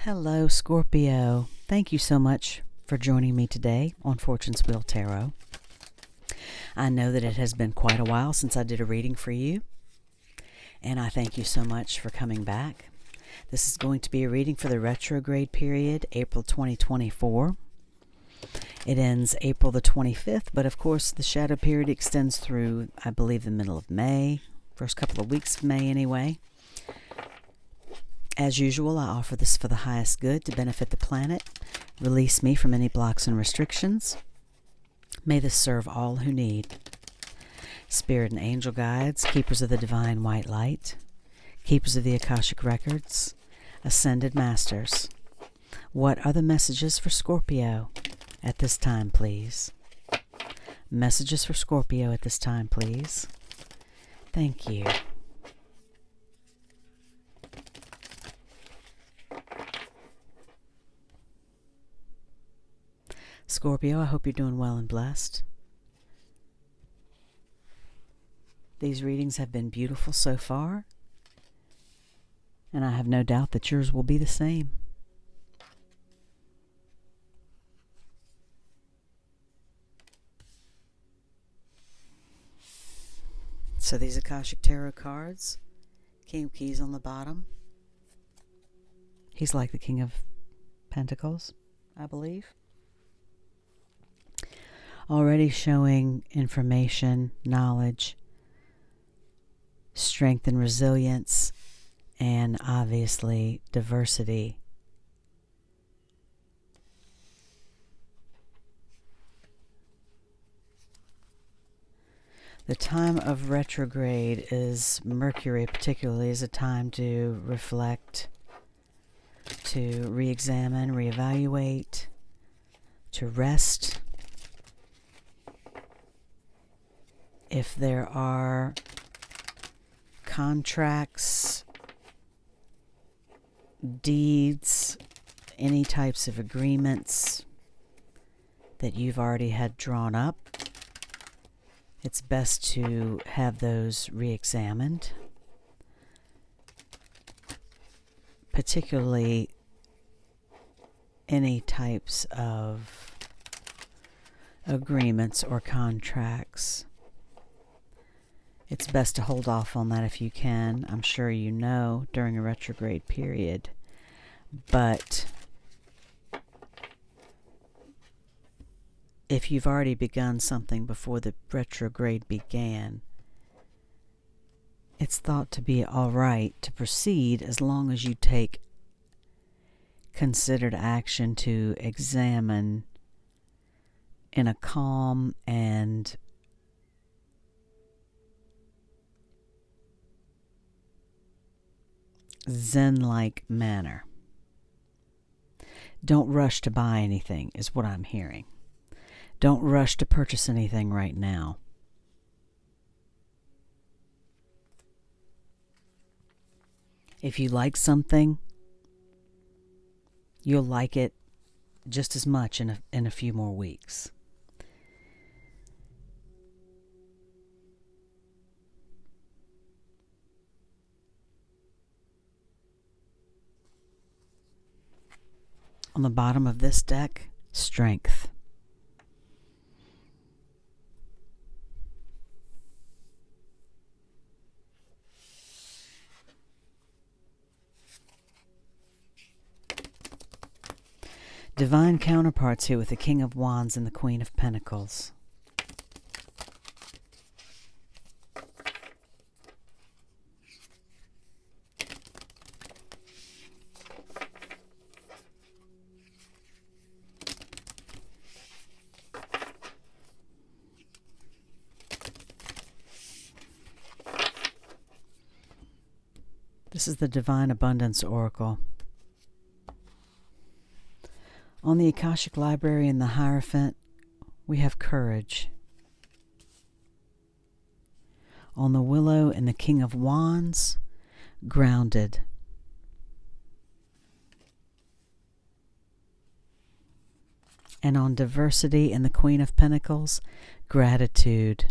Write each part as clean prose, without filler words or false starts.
Hello, Scorpio. Thank you so much for joining me today on Fortune's Wheel Tarot. I know that it has been quite a while since I did a reading for you, and I thank you so much for coming back. This is going to be a reading for the retrograde period, April 2024. It ends April the 25th, but of course the shadow period extends through, I believe, the middle of May, first couple of weeks of May anyway. As usual, I offer this for the highest good to benefit the planet, release me from any blocks and restrictions. May this serve all who need. Spirit and angel guides, keepers of the divine white light, keepers of the Akashic records, ascended masters. What are the messages for Scorpio at this time, please? Messages for Scorpio at this time, please. Thank you. Scorpio, I hope you're doing well and blessed. These readings have been beautiful so far, and I have no doubt that yours will be the same. So these Akashic Tarot cards, King of Keys on the bottom. He's like the King of Pentacles, I believe. Already showing information, knowledge, strength and resilience, and obviously diversity. The time of retrograde is Mercury, particularly, is a time to reflect, to re-examine, reevaluate, to rest. If there are contracts, deeds, any types of agreements that you've already had drawn up, it's best to have those re-examined, particularly any types of agreements or contracts. It's best to hold off on that if you can. I'm sure you know during a retrograde period. But if you've already begun something before the retrograde began, it's thought to be all right to proceed as long as you take considered action to examine in a calm and Zen-like manner. Don't rush to buy anything, is what I'm hearing. Don't rush to purchase anything right now. If you like something, you'll like it just as much in a few more weeks. On the bottom of this deck, strength. Divine counterparts here with the King of Wands and the Queen of Pentacles. This is the Divine Abundance Oracle. On the Akashic Library and the Hierophant, we have courage. On the Willow and the King of Wands, grounded. And on Diversity and the Queen of Pentacles, gratitude.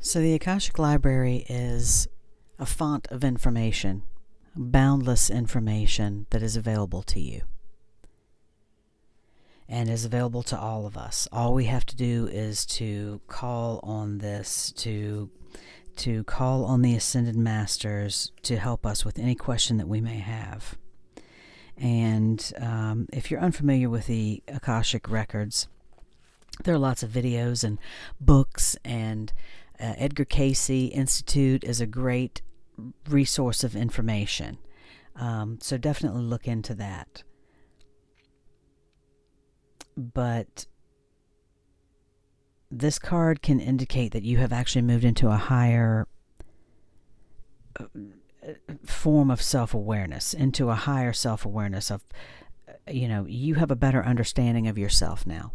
So the Akashic Library is a font of information, boundless information that is available to you and is available to all of us. All we have to do is to call on this, to call on the Ascended Masters to help us with any question that we may have. And if you're unfamiliar with the Akashic Records, there are lots of videos and books, and Edgar Cayce Institute is a great resource of information. So definitely look into that. But this card can indicate that you have actually moved into a higher form of self-awareness, into a higher self-awareness of, you have a better understanding of yourself now,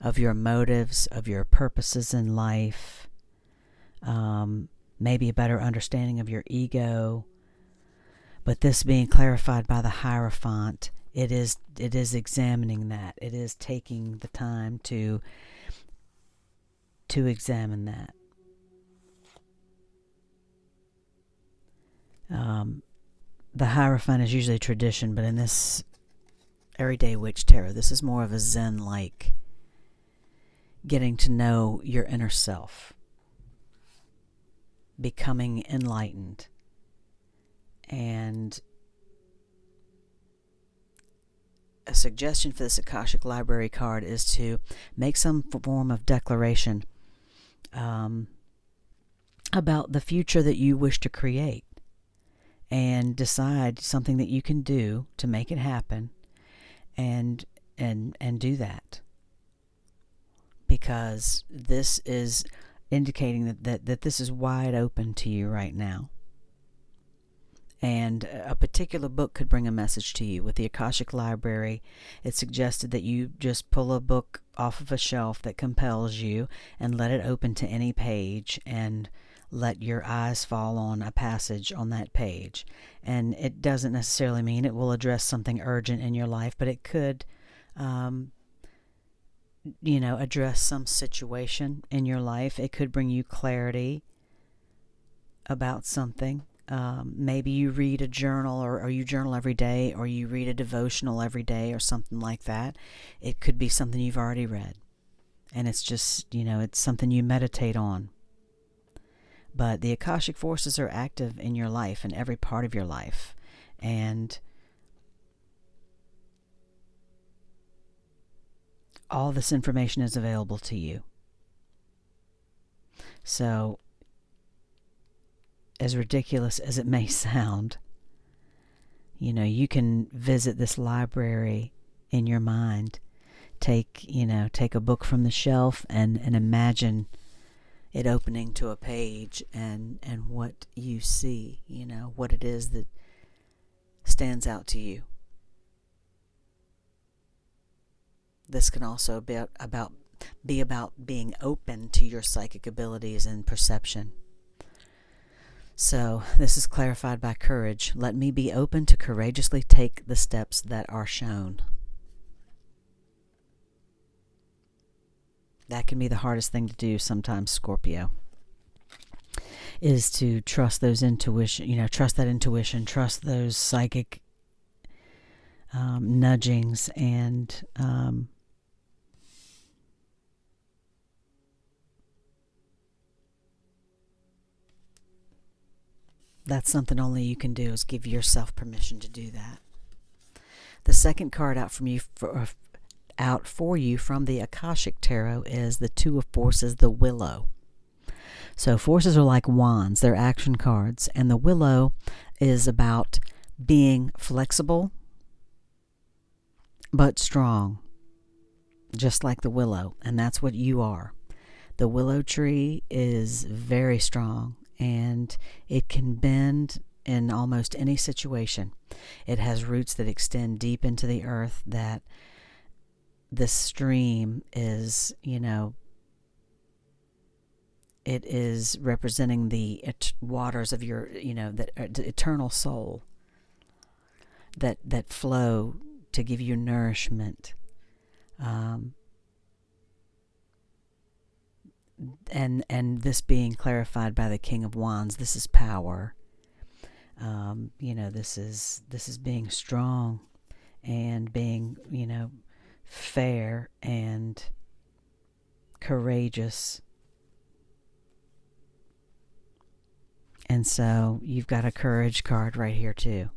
of your motives, of your purposes in life, maybe a better understanding of your ego. But this being clarified by the Hierophant, it is examining that. It is taking the time to examine that. The Hierophant is usually tradition, but in this Everyday Witch Tarot, this is more of a Zen-like getting to know your inner self, becoming enlightened. And a suggestion for this Akashic Library card is to make some form of declaration about the future that you wish to create, and decide something that you can do to make it happen, and do that, because this is indicating that this is wide open to you right now. And a particular book could bring a message to you. With the Akashic Library, it suggested that you just pull a book off of a shelf that compels you and let it open to any page, and let your eyes fall on a passage on that page. And it doesn't necessarily mean it will address something urgent in your life, but it could address some situation in your life. It could bring you clarity about something. Maybe you read a journal, or you journal every day, or you read a devotional every day, or something like that. It could be something you've already read, and it's just, it's something you meditate on. But the Akashic forces are active in your life, in every part of your life. And all this information is available to you. So, as ridiculous as it may sound, you can visit this library in your mind. Take a book from the shelf and imagine it opening to a page, and what you see, what it is that stands out to you. This can also be about being open to your psychic abilities and perception. So this is clarified by courage. Let me be open to courageously take the steps that are shown. That can be the hardest thing to do sometimes, Scorpio, is to trust those intuition, trust that intuition, trust those psychic nudgings, and that's something only you can do, is give yourself permission to do that. The second card out for you from the Akashic Tarot is the Two of Forces, the Willow. So forces are like wands, they're action cards, and the Willow is about being flexible but strong, just like the willow, and that's what you are. The willow tree is very strong, and it can bend in almost any situation. It has roots that extend deep into the earth, that this stream is, it is representing the waters of your, that eternal soul that flow to give you nourishment. and this being clarified by the King of Wands, this is power. This is being strong and being, fair and courageous. And so you've got a courage card right here too.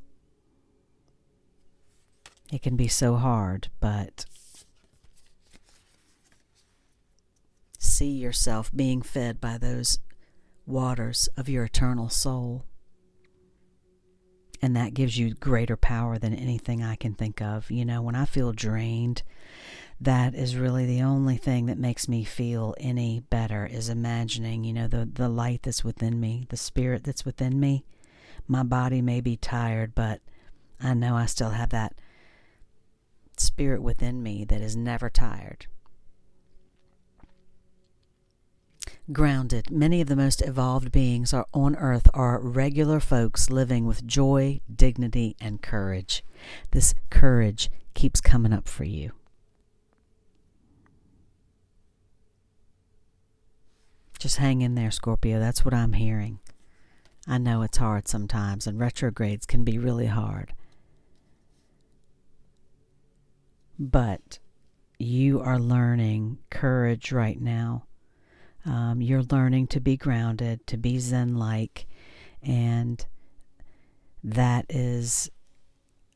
It can be so hard, but see yourself being fed by those waters of your eternal soul. And that gives you greater power than anything I can think of. When I feel drained, that is really the only thing that makes me feel any better, is imagining, the light that's within me, the spirit that's within me. My body may be tired, but I know I still have that spirit within me that is never tired. Grounded. Many of the most evolved beings on earth are regular folks living with joy, dignity, and courage. This courage keeps coming up for you. Just hang in there, Scorpio. That's what I'm hearing. I know it's hard sometimes, and retrogrades can be really hard. But you are learning courage right now. You're learning to be grounded, to be Zen-like, and that is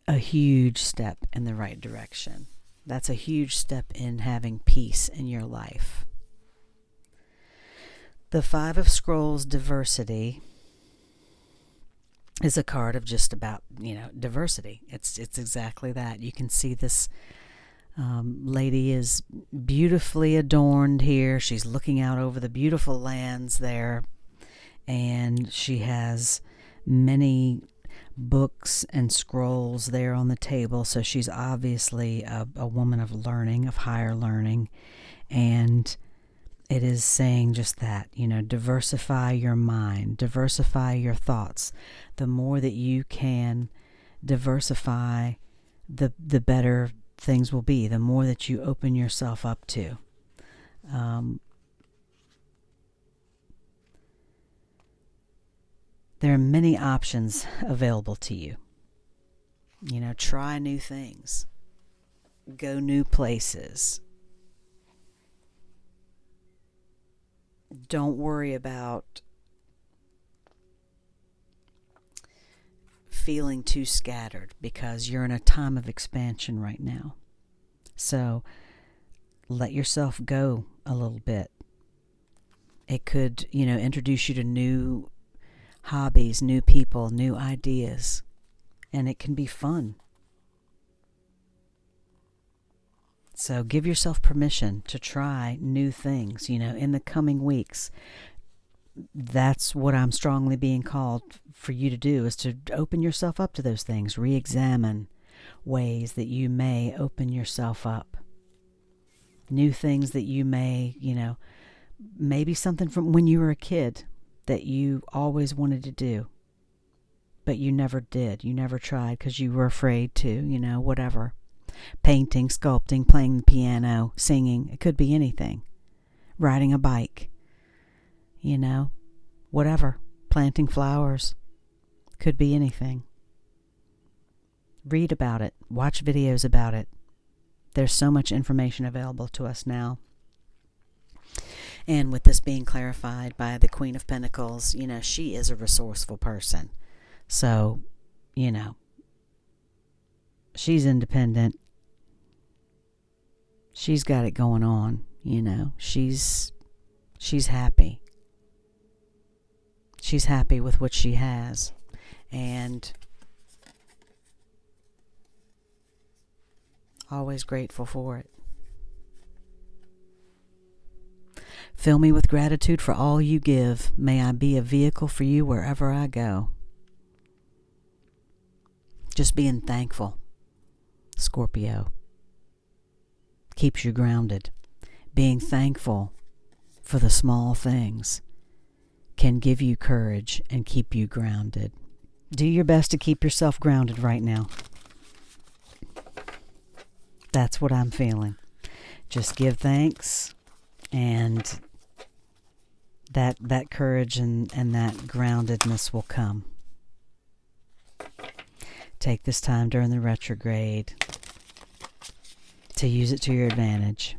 a huge step in the right direction. That's a huge step in having peace in your life. The Five of Scrolls, diversity, is a card of just about, diversity. It's exactly that. You can see this lady is beautifully adorned here. She's looking out over the beautiful lands there, and she has many books and scrolls there on the table. So she's obviously a woman of learning, of higher learning, and it is saying just that, diversify your mind, diversify your thoughts. The more that you can diversify, the better things will be, the more that you open yourself up to. There are many options available to you. Try new things. Go new places. Don't worry about feeling too scattered, because you're in a time of expansion right now. So let yourself go a little bit. It could, introduce you to new hobbies, new people, new ideas, and it can be fun. So give yourself permission to try new things, in the coming weeks. That's what I'm strongly being called for you to do, is to open yourself up to those things. Re-examine ways that you may open yourself up. New things that you may, maybe something from when you were a kid that you always wanted to do, but you never did. You never tried because you were afraid to, whatever. Painting, sculpting, playing the piano, singing. It could be anything. Riding a bike. Whatever. Planting flowers. Could be anything. Read about it. Watch videos about it. There's so much information available to us now. And with this being clarified by the Queen of Pentacles, she is a resourceful person. So, she's independent. She's got it going on, She's happy. She's happy with what she has. And always grateful for it. Fill me with gratitude for all you give. May I be a vehicle for you wherever I go. Just being thankful, Scorpio, keeps you grounded. Being thankful for the small things can give you courage and keep you grounded. Do your best to keep yourself grounded right now. That's what I'm feeling. Just give thanks and that courage and that groundedness will come. Take this time during the retrograde to use it to your advantage.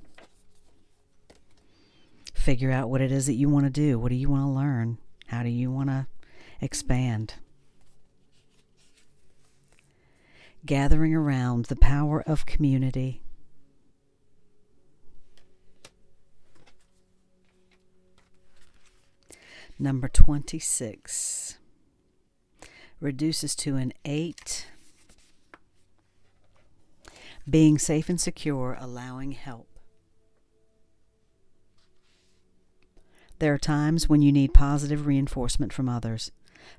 Figure out what it is that you want to do. What do you want to learn? How do you want to expand? Gathering around the power of community. Number 26 reduces to an 8. Being safe and secure, allowing help. There are times when you need positive reinforcement from others.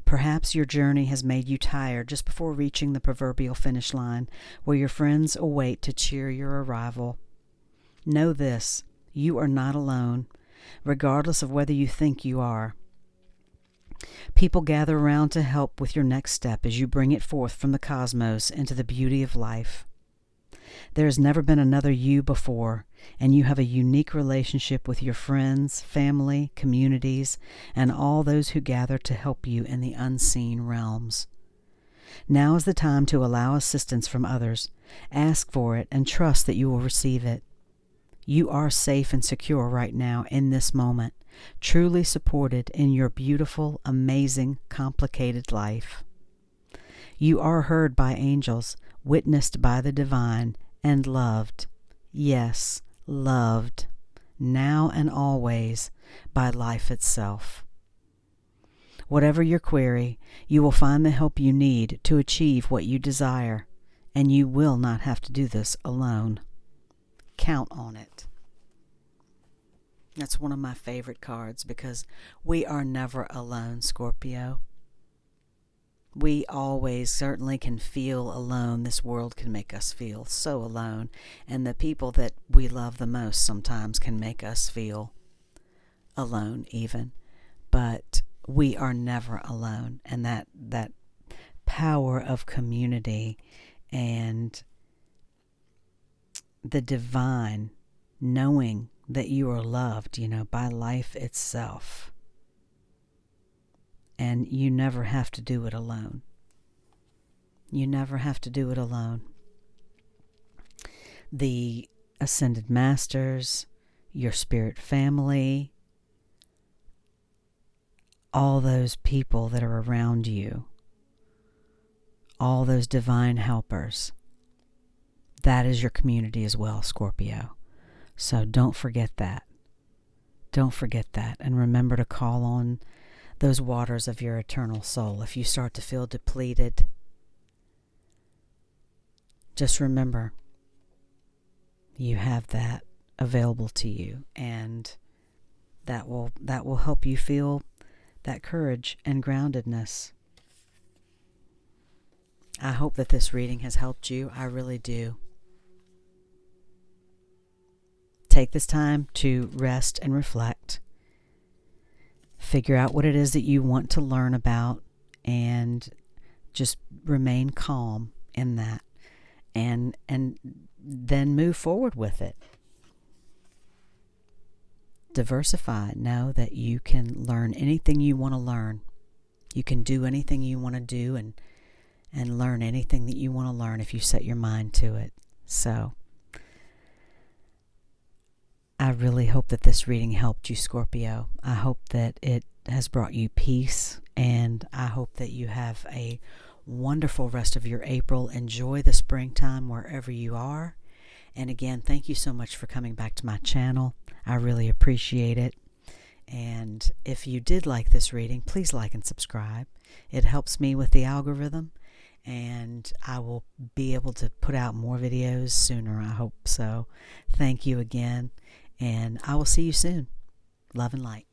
Perhaps your journey has made you tired just before reaching the proverbial finish line, where your friends await to cheer your arrival. Know this: you are not alone, regardless of whether you think you are. People gather around to help with your next step as you bring it forth from the cosmos into the beauty of life. There has never been another you before, and you have a unique relationship with your friends, family, communities, and all those who gather to help you in the unseen realms. Now is the time to allow assistance from others. Ask for it and trust that you will receive it. You are safe and secure right now in this moment, truly supported in your beautiful, amazing, complicated life. You are heard by angels, witnessed by the divine, and loved. Yes, loved, now and always, by life itself. Whatever your query, you will find the help you need to achieve what you desire, and you will not have to do this alone. Count on it. That's one of my favorite cards because we are never alone, Scorpio. We always certainly can feel alone. This world can make us feel so alone. And the people that we love the most sometimes can make us feel alone even. But we are never alone. And that power of community and the divine, knowing that you are loved, by life itself. And you never have to do it alone. You never have to do it alone. The Ascended Masters, your spirit family, all those people that are around you, all those divine helpers, that is your community as well, Scorpio. So don't forget that. Don't forget that. And remember to call on those waters of your eternal soul. If you start to feel depleted, just remember you have that available to you, and that will help you feel that courage and groundedness. I hope that this reading has helped you. I really do. Take this time to rest and reflect. Figure out what it is that you want to learn about, and just remain calm in that, and then move forward with it. Diversify. Know that you can learn anything you want to learn. You can do anything you want to do, and learn anything that you want to learn if you set your mind to it. So I really hope that this reading helped you, Scorpio. I hope that it has brought you peace, and I hope that you have a wonderful rest of your April. Enjoy the springtime wherever you are. And again, thank you so much for coming back to my channel. I really appreciate it. And if you did like this reading, please like and subscribe. It helps me with the algorithm, and I will be able to put out more videos sooner, I hope so. Thank you again. And I will see you soon. Love and light.